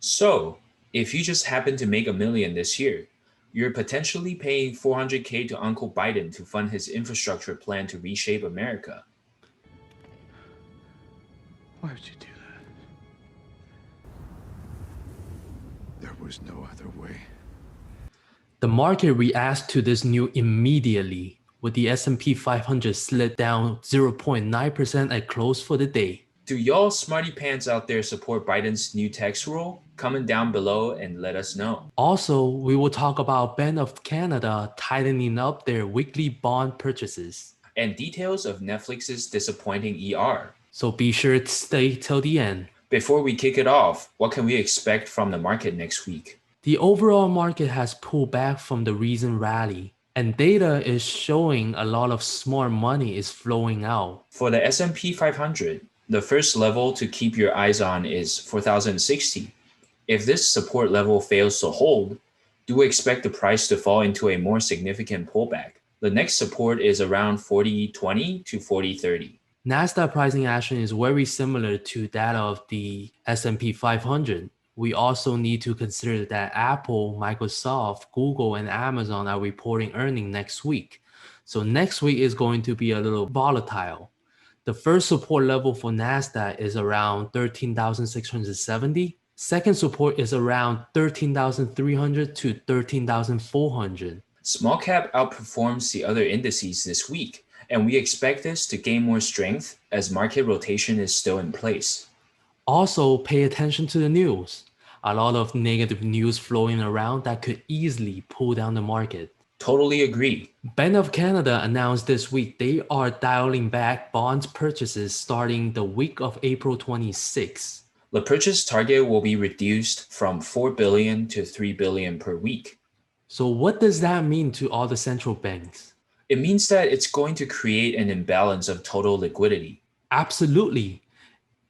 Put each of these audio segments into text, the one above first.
So, if you just happen to make $1 million this year, you're potentially paying $400K to Uncle Biden to fund his infrastructure plan to reshape America. Why would you do that? There was no other way. The market reacts to this news immediately, with the S&P 500 slid down 0.9% at close for the day. Do y'all smarty pants out there support Biden's new tax rule? Comment down below and let us know. Also, we will talk about Bank of Canada tightening up their weekly bond purchases. And details of Netflix's disappointing ER. So be sure to stay till the end. Before we kick it off, what can we expect from the market next week? The overall market has pulled back from the recent rally, and data is showing a lot of smart money is flowing out. For the S&P 500, the first level to keep your eyes on is 4,060. If this support level fails to hold, do expect the price to fall into a more significant pullback. The next support is around 40.20 to 40.30. Nasdaq pricing action is very similar to that of the S&P 500. We also need to consider that Apple, Microsoft, Google, and Amazon are reporting earnings next week. So next week is going to be a little volatile. The first support level for Nasdaq is around 13,670. Second support is around 13,300 to 13,400. Small cap outperforms the other indices this week, and we expect this to gain more strength as market rotation is still in place. Also, pay attention to the news. A lot of negative news flowing around that could easily pull down the market. Totally agree. Bank of Canada announced this week they are dialing back bonds purchases starting the week of April 26. The purchase target will be reduced from $4 billion to $3 billion per week. So what does that mean to all the central banks? It means that it's going to create an imbalance of total liquidity. Absolutely.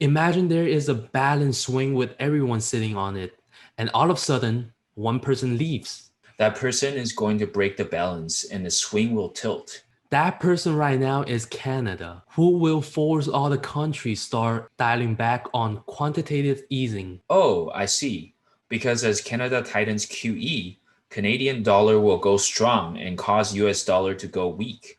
Imagine there is a balance swing with everyone sitting on it, and all of a sudden, one person leaves. That person is going to break the balance and the swing will tilt. That person right now is Canada, who will force all the countries start dialing back on quantitative easing. Oh, I see. Because as Canada tightens QE, Canadian dollar will go strong and cause US dollar to go weak.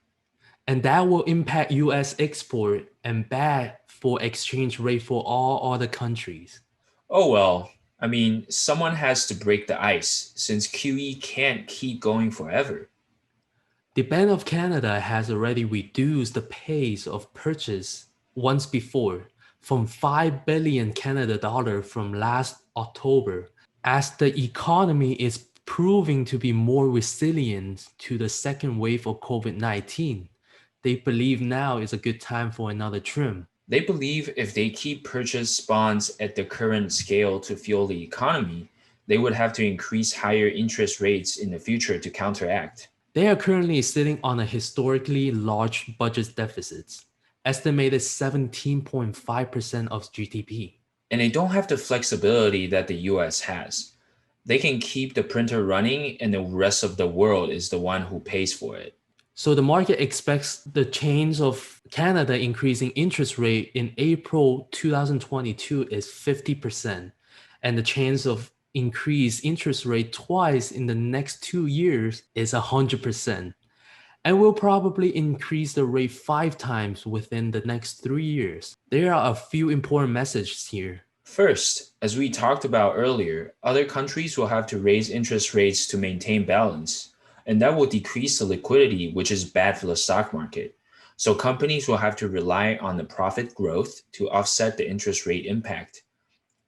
And that will impact US export and bad for exchange rate for all other countries. Oh well, I mean, someone has to break the ice since QE can't keep going forever. The Bank of Canada has already reduced the pace of purchase once before from 5 billion Canada dollar from last October. As the economy is proving to be more resilient to the second wave of COVID-19, they believe now is a good time for another trim. They believe if they keep purchase bonds at the current scale to fuel the economy, they would have to increase higher interest rates in the future to counteract. They are currently sitting on a historically large budget deficits, estimated 17.5% of GDP. And they don't have the flexibility that the US has. They can keep the printer running and the rest of the world is the one who pays for it. So the market expects the change of Canada increasing interest rate in April 2022 is 50%, and the chance of increase interest rate twice in the next 2 years is 100%, and will probably increase the rate 5 times within the next 3 years. There are a few important messages here. First, as we talked about earlier, other countries will have to raise interest rates to maintain balance. And that will decrease the liquidity, which is bad for the stock market. So companies will have to rely on the profit growth to offset the interest rate impact,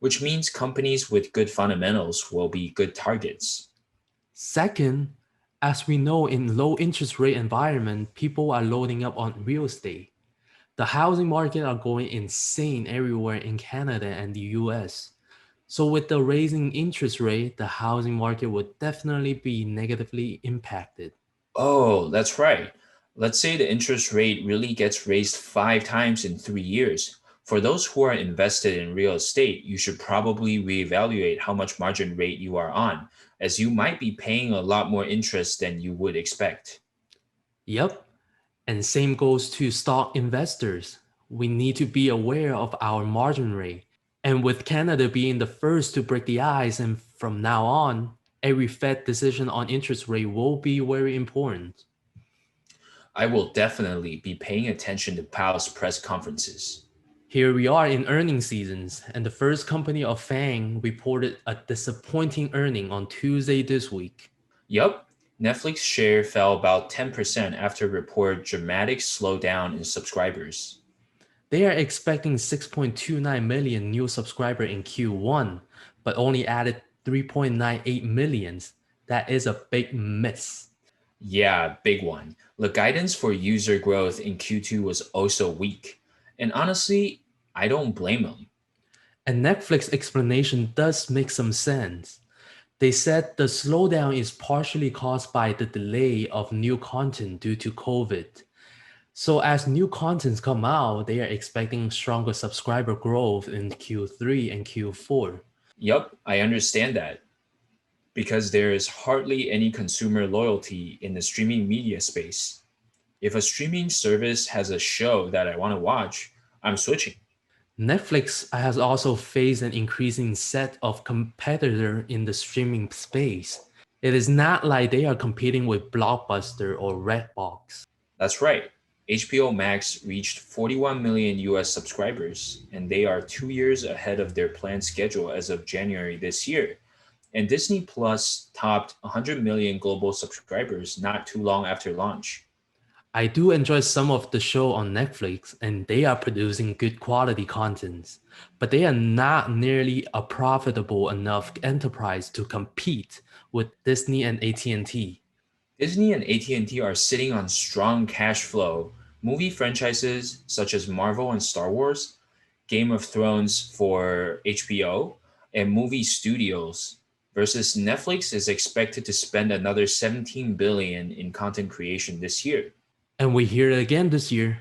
which means companies with good fundamentals will be good targets. Second, as we know in low interest rate environment, people are loading up on real estate. The housing market are going insane everywhere in Canada and the US. So with the raising interest rate, the housing market would definitely be negatively impacted. Oh, that's right. Let's say the interest rate really gets raised 5 times in 3 years. For those who are invested in real estate, you should probably reevaluate how much margin rate you are on, as you might be paying a lot more interest than you would expect. Yep. And same goes to stock investors. We need to be aware of our margin rate And with Canada being the first to break the ice, and from now on, every Fed decision on interest rate will be very important. I will definitely be paying attention to Powell's press conferences. Here we are in earnings seasons, and the first company of FANG reported a disappointing earning on Tuesday this week. Yup, Netflix share fell about 10% after reported dramatic slowdown in subscribers. They are expecting 6.29 million new subscribers in Q1, but only added 3.98 millions. That is a big miss. Yeah, big one. The guidance for user growth in Q2 was also weak. And honestly, I don't blame them. And Netflix explanation does make some sense. They said the slowdown is partially caused by the delay of new content due to COVID. So as new contents come out, they are expecting stronger subscriber growth in Q3 and Q4. Yup, I understand that. Because there is hardly any consumer loyalty in the streaming media space. If a streaming service has a show that I want to watch, I'm switching. Netflix has also faced an increasing set of competitors in the streaming space. It is not like they are competing with Blockbuster or Redbox. That's right. HBO Max reached 41 million US subscribers, and they are 2 years ahead of their planned schedule as of January this year. And Disney Plus topped 100 million global subscribers not too long after launch. I do enjoy some of the show on Netflix, and they are producing good quality contents, but they are not nearly a profitable enough enterprise to compete with Disney and AT&T. Disney and AT&T are sitting on strong cash flow. Movie franchises such as Marvel and Star Wars, Game of Thrones for HBO, and movie studios versus Netflix is expected to spend another 17 billion in content creation this year. And we hear it again this year.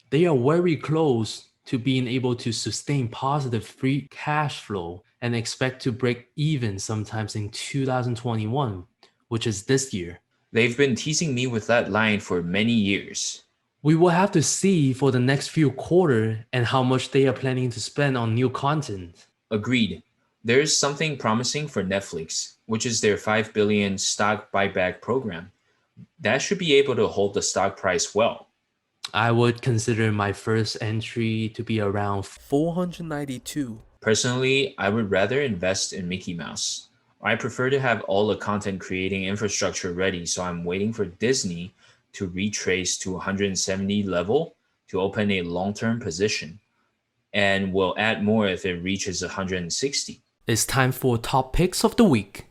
They are very close to being able to sustain positive free cash flow and expect to break even sometimes in 2021, which is this year. They've been teasing me with that line for many years. We will have to see for the next few quarters and how much they are planning to spend on new content. Agreed. There is something promising for Netflix, which is their 5 billion stock buyback program. That should be able to hold the stock price well. I would consider my first entry to be around 492. Personally, I would rather invest in Mickey Mouse. I prefer to have all the content creating infrastructure ready, so I'm waiting for Disney to retrace to 170 level to open a long-term position, and will add more if it reaches 160. It's time for top picks of the week.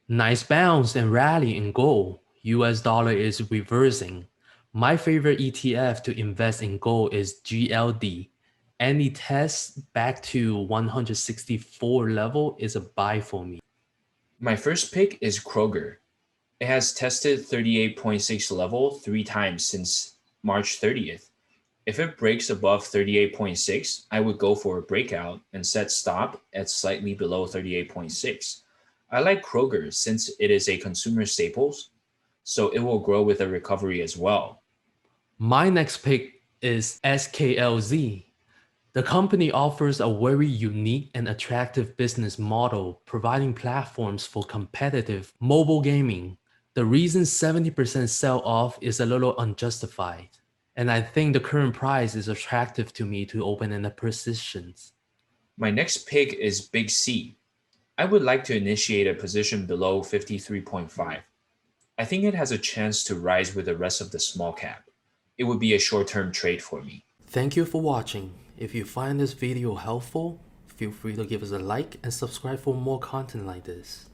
Nice bounce and rally in gold. US dollar is reversing. My favorite ETF to invest in gold is GLD. Any test back to 164 level is a buy for me. My first pick is Kroger. It has tested 38.6 level 3 times since March 30th. If it breaks above 38.6, I would go for a breakout and set stop at slightly below 38.6. I like Kroger since it is a consumer staples, so it will grow with a recovery as well. My next pick is SKLZ. The company offers a very unique and attractive business model, providing platforms for competitive mobile gaming. The reason 70% sell-off is a little unjustified, and I think the current price is attractive to me to open in the positions. My next pick is Big C. I would like to initiate a position below 53.5. I think it has a chance to rise with the rest of the small cap. It would be a short-term trade for me. Thank you for watching. If you find this video helpful, feel free to give us a like and subscribe for more content like this.